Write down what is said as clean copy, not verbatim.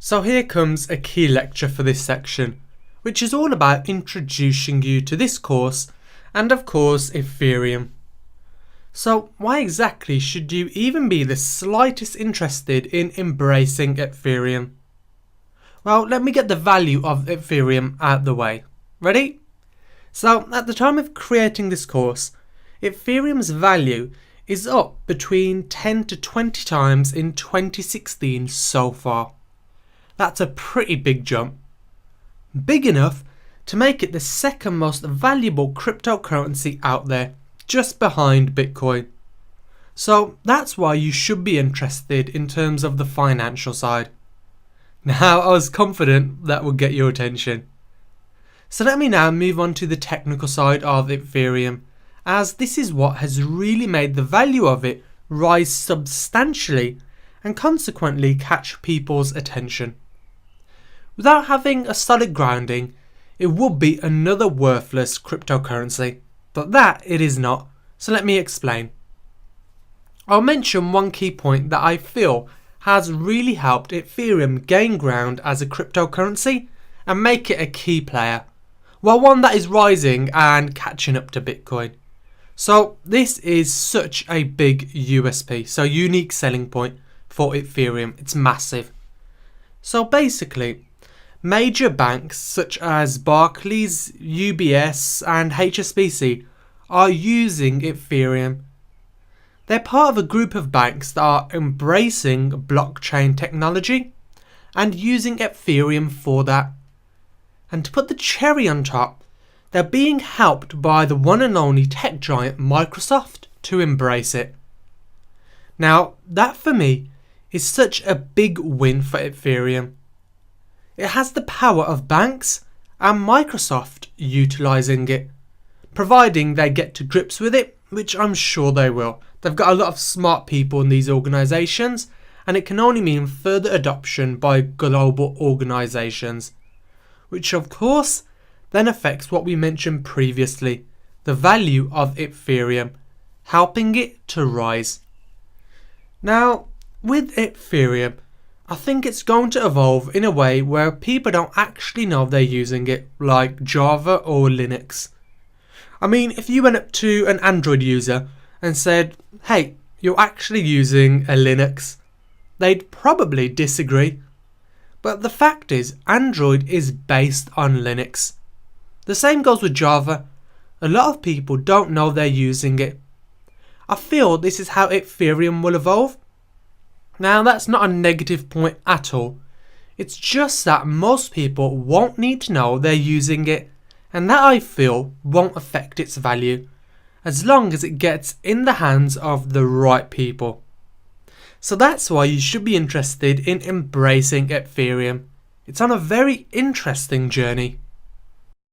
So here comes a key lecture for this section, which is all about introducing you to this course and of course Ethereum. So why exactly should you even be the slightest interested in embracing Ethereum? Well, let me get the value of Ethereum out the way. Ready? So at the time of creating this course, Ethereum's value is up between 10 to 20 times in 2016 so far. That's a pretty big jump. Big enough to make it the second most valuable cryptocurrency out there, just behind Bitcoin. So that's why you should be interested in terms of the financial side. Now, I was confident that would get your attention. So let me now move on to the technical side of Ethereum, as this is what has really made the value of it rise substantially and consequently catch people's attention. Without having a solid grounding, it would be another worthless cryptocurrency, but that it is not, so let me explain. I'll mention one key point that I feel has really helped Ethereum gain ground as a cryptocurrency and make it a key player, while one that is rising and catching up to Bitcoin. So this is such a big USP, so unique selling point for Ethereum. It's massive. So basically, major banks such as Barclays, UBS and HSBC are using Ethereum. They're part of a group of banks that are embracing blockchain technology and using Ethereum for that. And to put the cherry on top, they're being helped by the one and only tech giant Microsoft to embrace it. Now, that for me is such a big win for Ethereum. It has the power of banks and Microsoft utilising it, providing they get to grips with it, which I'm sure they will. They've got a lot of smart people in these organisations, and it can only mean further adoption by global organisations, which of course then affects what we mentioned previously, the value of Ethereum, helping it to rise. Now, with Ethereum, I think it's going to evolve in a way where people don't actually know they're using it, like Java or Linux. I mean, if you went up to an Android user and said, hey, you're actually using a Linux, they'd probably disagree. But the fact is, Android is based on Linux. The same goes with Java. A lot of people don't know they're using it. I feel this is how Ethereum will evolve. Now, that's not a negative point at all. It's just that most people won't need to know they're using it, and that I feel won't affect its value, as long as it gets in the hands of the right people. So that's why you should be interested in embracing Ethereum. It's on a very interesting journey.